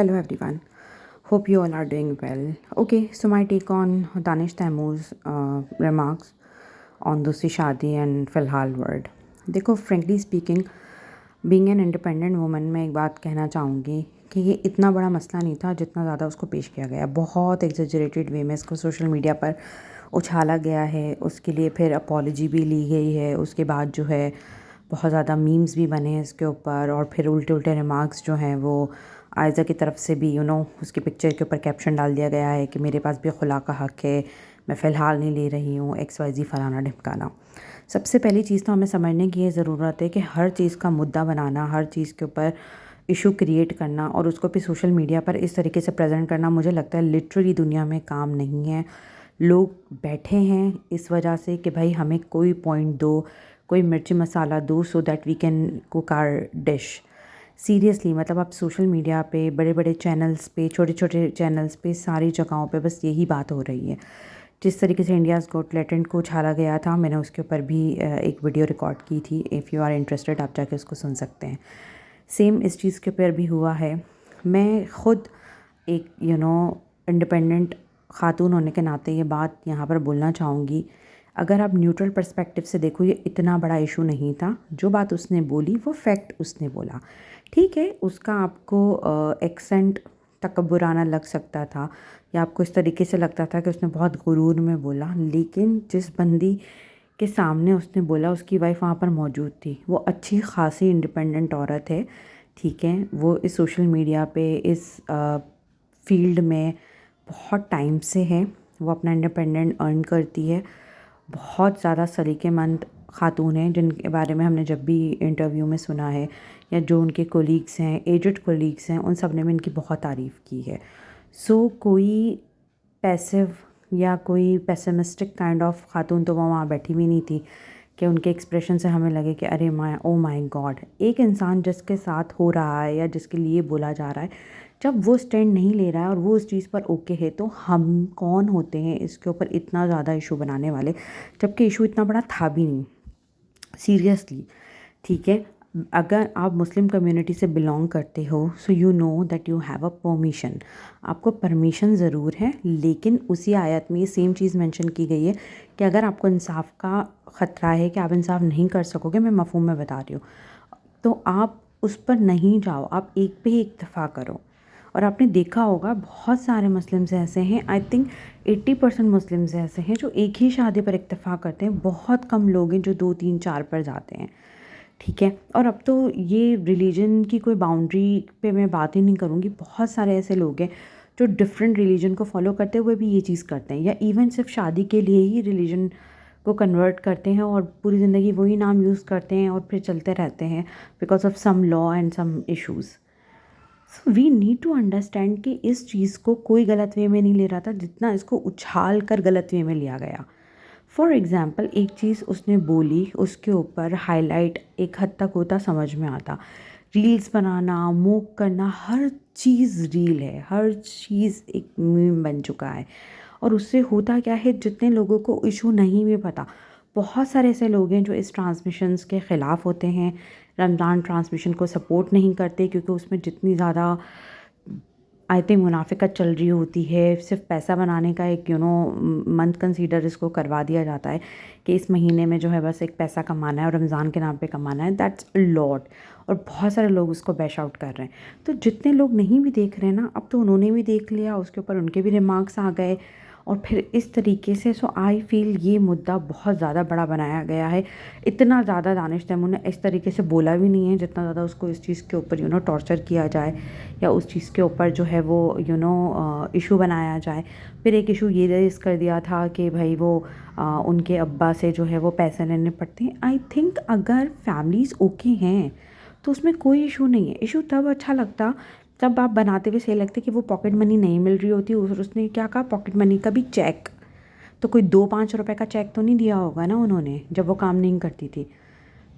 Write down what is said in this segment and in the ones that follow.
Hello everyone. Hope you all are doing well. Okay, so my take on Danish Taimur's remarks on दूसरी शादी and फ़िलहाल word. देखो frankly speaking, being an independent woman मैं एक बात कहना चाहूँगी कि ये इतना बड़ा मसला नहीं था जितना ज़्यादा उसको पेश किया गया. बहुत एग्जेजरेटेड वे में इसको सोशल मीडिया पर उछाला गया है. उसके लिए फिर अपॉलॉजी भी ली गई है. उसके बाद जो है बहुत ज़्यादा मीम्स भी बने हैं इसके ऊपर और फिर उल्टे उल्टे रिमार्क्स जो हैं वो आयज़ा की तरफ से भी उसकी पिक्चर के ऊपर कैप्शन डाल दिया गया है कि मेरे पास भी खुला का हक़ है, मैं फ़िलहाल नहीं ले रही हूँ, XYZ फलाना ढिमकाना. सबसे पहली चीज़ तो हमें समझने की ये ज़रूरत है कि हर चीज़ का मुद्दा बनाना, हर चीज़ के ऊपर इशू क्रिएट करना और उसको भी सोशल मीडिया पर इस तरीके से प्रेजेंट करना मुझे लगता है लिटरली दुनिया में काम नहीं है. लोग बैठे हैं इस वजह से कि भाई हमें कोई पॉइंट दो, कोई मिर्ची मसाला दो so that we can cook our dish. Seriously मतलब आप सोशल मीडिया पे बड़े बड़े चैनल्स पे, छोटे छोटे चैनल्स पे, सारी जगहों पे बस यही बात हो रही है. जिस तरीके से इंडियाज़ गॉट टैलेंट को उछाला गया था, मैंने उसके ऊपर भी एक वीडियो रिकॉर्ड की थी. इफ़ यू आर इंटरेस्टेड आप जाके उसको सुन सकते हैं. सेम इस चीज़ के ऊपर भी हुआ है. मैं ख़ुद एक इंडिपेंडेंट ख़ातून होने के नाते ये बात यहाँ पर बोलना चाहूँगी. अगर आप न्यूट्रल पर्सपेक्टिव से देखो ये इतना बड़ा इशू नहीं था. जो बात उसने बोली वो फैक्ट उसने बोला. ठीक है, उसका आपको एक्सेंट तकब्बुराना लग सकता था या आपको इस तरीके से लगता था कि उसने बहुत गुरूर में बोला, लेकिन जिस बंदी के सामने उसने बोला उसकी वाइफ वहाँ पर मौजूद थी. वो अच्छी खासी इंडिपेंडेंट औरत है. ठीक है, वो इस सोशल मीडिया पे इस फील्ड में बहुत टाइम से है. वो अपना इंडिपेंडेंट अर्न करती है. बहुत ज़्यादा सलीकेमंद ख़ातून हैं जिनके बारे में हमने जब भी इंटरव्यू में सुना है या जो उनके कोलीग्स हैं, एजड कोलीग्स हैं, उन सब ने भी इनकी बहुत तारीफ़ की है. सो कोई पैसिव या कोई पेसिमिस्टिक काइंड ऑफ ख़ातून तो वो वहाँ बैठी भी नहीं थी कि उनके एक्सप्रेशन से हमें लगे कि अरे माय गॉड. एक इंसान जिसके साथ हो रहा है या जिसके लिए बोला जा रहा है, जब वो स्टैंड नहीं ले रहा है और वो उस चीज़ पर ओके है, तो हम कौन होते हैं इसके ऊपर इतना ज़्यादा इशू बनाने वाले, जबकि इशू इतना बड़ा था भी नहीं. सीरियसली. ठीक है, अगर आप मुस्लिम कम्युनिटी से बिलोंग करते हो so you know that you have a permission. आपको परमिशन ज़रूर है, लेकिन उसी आयत में ये सेम चीज़ मेंशन की गई है कि अगर आपको इंसाफ का ख़तरा है कि आप इंसाफ नहीं कर सकोगे, मैं मफ़हूम में बता रही हूँ, तो आप उस पर नहीं जाओ, आप एक पे ही इक्तफ़ा करो. और आपने देखा होगा बहुत सारे मुस्लिम्स ऐसे हैं, आई थिंक 80% मुस्लिम्स ऐसे हैं जो एक ही शादी पर इक्तफ़ा करते हैं. बहुत कम लोग हैं जो 2, 3, 4 पर जाते हैं. ठीक है, और अब तो ये रिलीजन की कोई बाउंड्री पे मैं बात ही नहीं करूँगी. बहुत सारे ऐसे लोग हैं जो डिफरेंट रिलीजन को फॉलो करते हुए भी ये चीज़ करते हैं, या इवन सिर्फ शादी के लिए ही रिलीजन को कन्वर्ट करते हैं और पूरी ज़िंदगी वही नाम यूज़ करते हैं और फिर चलते रहते हैं because of some law and some issues. So we need to understand कि इस चीज़ को कोई गलत वे में नहीं ले रहा था जितना इसको उछाल कर गलत वे में लिया गया. फॉर एग्ज़ाम्पल एक चीज़ उसने बोली, उसके ऊपर हाईलाइट एक हद तक होता, समझ में आता. रील्स बनाना, मूव करना, हर चीज़ रील है, हर चीज़ एक मीम बन चुका है. और उससे होता क्या है, जितने लोगों को इशू नहीं भी पता, बहुत सारे ऐसे लोग हैं जो इस ट्रांसमिशंस के ख़िलाफ़ होते हैं, रमज़ान ट्रांसमिशन को सपोर्ट नहीं करते क्योंकि उसमें जितनी ज़्यादा आई थिंक मुनाफिकत चल रही होती है. सिर्फ पैसा बनाने का एक मंथ कंसीडर इसको करवा दिया जाता है कि इस महीने में जो है बस एक पैसा कमाना है और रमज़ान के नाम पे कमाना है. That's a lot. और बहुत सारे लोग उसको बैश आउट कर रहे हैं. तो जितने लोग नहीं भी देख रहे हैं ना, अब तो उन्होंने भी देख लिया, उसके ऊपर उनके भी रिमार्क्स आ गए और फिर इस तरीके से. सो आई फील ये मुद्दा बहुत ज़्यादा बड़ा बनाया गया है. इतना ज़्यादा दानिश तैमूर ने इस तरीके से बोला भी नहीं है जितना ज़्यादा उसको इस चीज़ के ऊपर टॉर्चर किया जाए या उस चीज़ के ऊपर जो है वो इशू बनाया जाए. फिर एक इशू ये रेज़ कर दिया था कि भाई वो उनके अब्बा से जो है वो पैसे लेने पड़ते हैं. आई थिंक अगर फैमिलीज़ ओके हैं तो उसमें कोई इशू नहीं है. इशू तब अच्छा लगता तब आप बनाते हुए सही लगते कि वो पॉकेट मनी नहीं मिल रही होती और उसने क्या कहा, पॉकेट मनी का भी चेक. तो कोई 2-5 रुपए का चेक तो नहीं दिया होगा ना उन्होंने जब वो काम नहीं करती थी.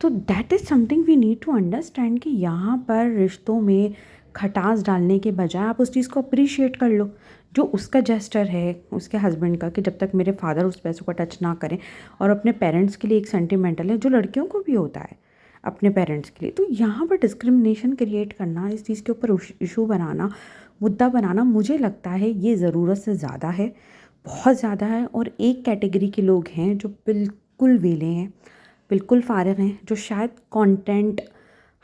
तो that is something we need to understand कि यहाँ पर रिश्तों में खटास डालने के बजाय आप उस चीज़ को अप्रिशिएट कर लो जो उसका जेस्टर है उसके हस्बैंड का, कि जब तक मेरे फादर उस पैसों को टच ना करें. और अपने पेरेंट्स के लिए एक सेंटिमेंटल है जो लड़कियों को भी होता है अपने पेरेंट्स के लिए. तो यहाँ पर डिस्क्रिमिनेशन क्रिएट करना, इस चीज़ के ऊपर इशू बनाना मुद्दा बनाना मुझे लगता है ये ज़रूरत से ज़्यादा है, बहुत ज़्यादा है। और एक कैटेगरी के लोग हैं जो बिल्कुल वेले हैं, बिल्कुल फ़ारिग हैं, जो शायद कंटेंट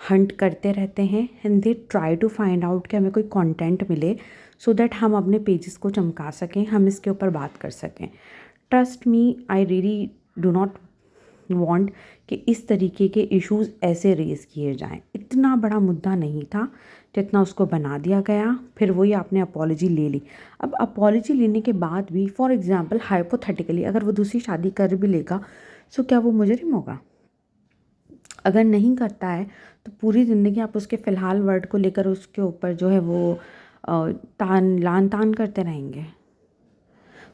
हंट करते रहते हैं and they try to find out कि हमें कोई कंटेंट मिले सो दैट हम अपने पेजेस को चमका सकें, हम इसके ऊपर बात कर सकें। Trust me, I really do not want कि इस तरीके के इश्यूज़ ऐसे रेज़ किए जाएं। इतना बड़ा मुद्दा नहीं था जितना उसको बना दिया गया, फिर वही आपने अपॉलॉजी ले ली। अब अपॉलॉजी लेने के बाद भी फॉर एग्ज़ाम्पल हाइपोथेटिकली अगर वो दूसरी शादी कर भी लेगा, सो क्या वो मुजरिम होगा? अगर नहीं करता है तो पूरी ज़िंदगी आप उसके फ़िलहाल वर्ड को लेकर उसके ऊपर जो है वो लान तान करते रहेंगे।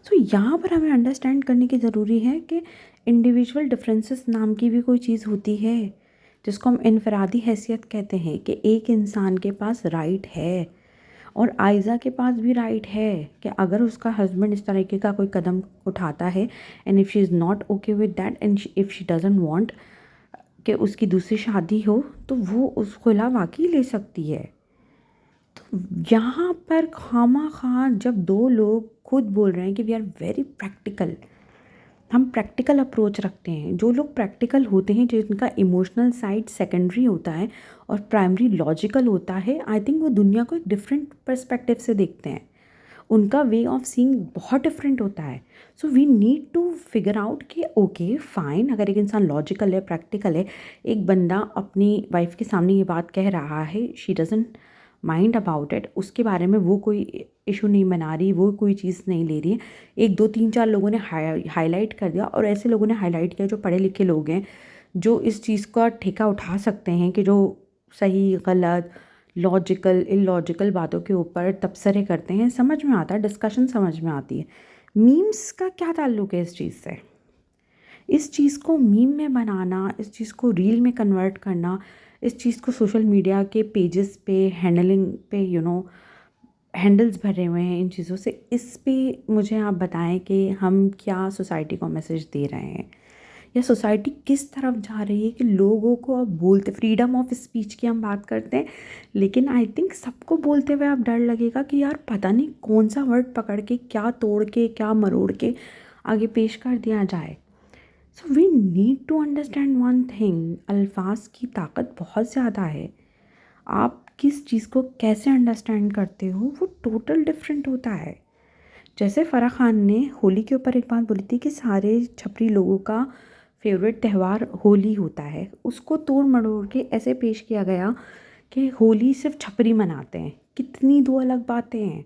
सो यहाँ पर हमें अंडरस्टैंड करने की ज़रूरी है कि इंडिविजुअल डिफरेंसेस नाम की भी कोई चीज़ होती है, जिसको हम इनफरादी हैसियत कहते हैं, कि एक इंसान के पास राइट है और आयज़ा के पास भी राइट है कि अगर उसका हस्बैंड इस तरीके का कोई कदम उठाता है and if she is not okay with that and if she doesn't want कि उसकी दूसरी शादी हो, तो वो उस खुला वाक़ई ले सकती है। तो यहाँ पर खामा-खा जब 2 लोग खुद बोल रहे हैं कि वी आर वेरी प्रैक्टिकल, हम प्रैक्टिकल अप्रोच रखते हैं। जो लोग प्रैक्टिकल होते हैं, जिनका इमोशनल साइड सेकेंडरी होता है और प्राइमरी लॉजिकल होता है, आई थिंक वो दुनिया को एक डिफरेंट पर्सपेक्टिव से देखते हैं। उनका वे ऑफ सीइंग बहुत डिफरेंट होता है। So we need to figure out कि ओके फाइन, अगर एक इंसान लॉजिकल है, प्रैक्टिकल है, एक बंदा अपनी वाइफ के सामने ये बात कह रहा है, she doesn't mind about it, उसके बारे में वो कोई इशू नहीं बना रही, वो कोई चीज़ नहीं ले रही है। 1 2 3 4 लोगों ने हाईलाइट कर दिया, और ऐसे लोगों ने हाईलाइट किया जो पढ़े लिखे लोग हैं, जो इस चीज़ का ठेका उठा सकते हैं कि जो सही गलत लॉजिकल इलॉजिकल बातों के ऊपर तबसरे करते हैं, समझ में आता है, डिस्कशन समझ में आती है। मीम्स का क्या ताल्लुक है इस चीज़ से? इस चीज़ को मीम में बनाना, इस चीज़ को रील में कन्वर्ट करना, इस चीज़ को सोशल मीडिया के पेजेस पे हैंडलिंग पे हैंडल्स भरे हुए हैं इन चीज़ों से। इस पे मुझे आप बताएं कि हम क्या सोसाइटी को मैसेज दे रहे हैं, या सोसाइटी किस तरफ जा रही है कि लोगों को अब बोलते, फ्रीडम ऑफ स्पीच की हम बात करते हैं, लेकिन आई थिंक सबको बोलते हुए अब डर लगेगा कि यार पता नहीं कौन सा वर्ड पकड़ के, क्या तोड़ के, क्या मरोड़ के आगे पेश कर दिया जाए। So we need to understand one thing, अल्फाज की ताकत बहुत ज़्यादा है। आप किस चीज़ को कैसे अंडरस्टैंड करते हो वो टोटल डिफरेंट होता है। जैसे फ़राह खान ने होली के ऊपर एक बात बोली थी कि सारे छपरी लोगों का फेवरेट त्यौहार होली होता है, उसको तोड़ मरोड़ के ऐसे पेश किया गया कि होली सिर्फ छपरी मनाते हैं। कितनी दो अलग बातें हैं।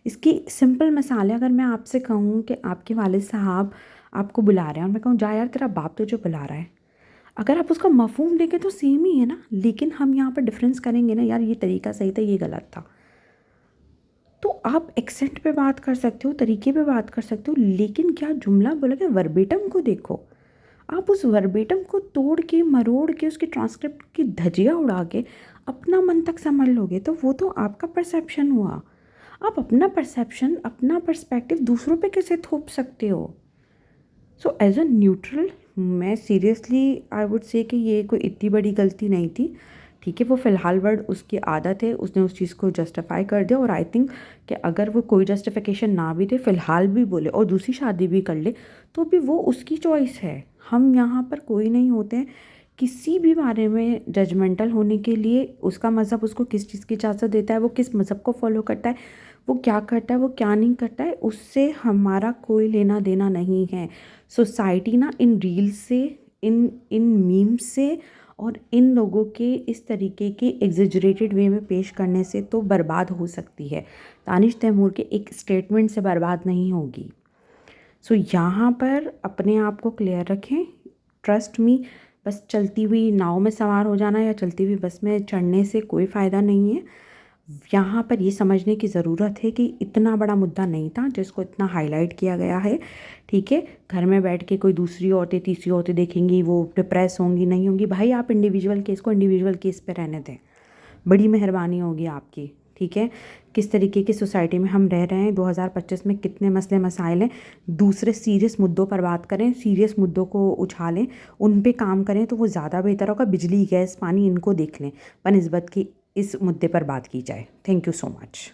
इसकी सिंपल मिसाल है, अगर मैं आपसे कहूँ कि आपके वालिद साहब आपको बुला रहे हैं और मैं कहूँ जा यार तेरा बाप तुझे बुला रहा है, अगर आप उसका मफ़हूम देखें तो सेम ही है ना, लेकिन हम यहाँ पर डिफरेंस करेंगे ना, यार ये तरीका सही था, ये गलत था। तो आप एक्सेंट पे बात कर सकते हो, तरीके पे बात कर सकते हो, लेकिन क्या जुमला बोला गया वर्बेटम को देखो। आप उस वर्बेटम को तोड़ के मरोड़ के उसकी ट्रांसक्रिप्ट की धज्जियाँ उड़ा के अपना मन तक समझ लोगे तो वो तो आपका परसेप्शन हुआ। आप अपना परसेप्शन, अपना पर्सपेक्टिव दूसरों पे कैसे थोप सकते हो? सो एज अ न्यूट्रल, मैं सीरियसली आई वुड से कि ये कोई इतनी बड़ी गलती नहीं थी। ठीक है, वो फ़िलहाल वर्ड उसकी आदत है, उसने उस चीज़ को जस्टिफाई कर दिया, और आई थिंक कि अगर वो कोई जस्टिफिकेशन ना भी दे, फ़िलहाल भी बोले और दूसरी शादी भी कर ले, तो भी वो उसकी चॉइस है। हम यहाँ पर कोई नहीं होते हैं किसी भी बारे में जजमेंटल होने के लिए। उसका मज़हब उसको किस चीज़ की इजाज़त देता है, वो किस मज़हब को फॉलो करता है, वो क्या करता है, वो क्या नहीं करता है, उससे हमारा कोई लेना देना नहीं है। सोसाइटी ना इन रील्स से, इन इन मीम्स से और इन लोगों के इस तरीके के एग्जेजरेटेड वे में पेश करने से तो बर्बाद हो सकती है, दानिश तैमूर के एक स्टेटमेंट से बर्बाद नहीं होगी। सो यहाँ पर अपने आप को क्लियर रखें। ट्रस्ट मी, बस चलती हुई नाव में सवार हो जाना या चलती हुई बस में चढ़ने से कोई फ़ायदा नहीं है। यहाँ पर ये समझने की ज़रूरत है कि इतना बड़ा मुद्दा नहीं था जिसको इतना हाईलाइट किया गया है। ठीक है, घर में बैठ के कोई दूसरी औरतें, तीसरी औरतें देखेंगी, वो डिप्रेस होंगी, नहीं होंगी। भाई आप इंडिविजुअल केस को इंडिविजुअल केस पे रहने दें, बड़ी मेहरबानी होगी आपकी। ठीक है, किस तरीके की सोसाइटी में हम रह रहे हैं, 2025 में कितने मसले मसाइल हैं। दूसरे सीरियस मुद्दों पर बात करें, सीरियस मुद्दों को उछालें, उन पे काम करें तो वो ज़्यादा बेहतर होगा। बिजली, गैस, पानी, इनको देख लें, बनिस्बत कि इस मुद्दे पर बात की जाए। Thank you so much.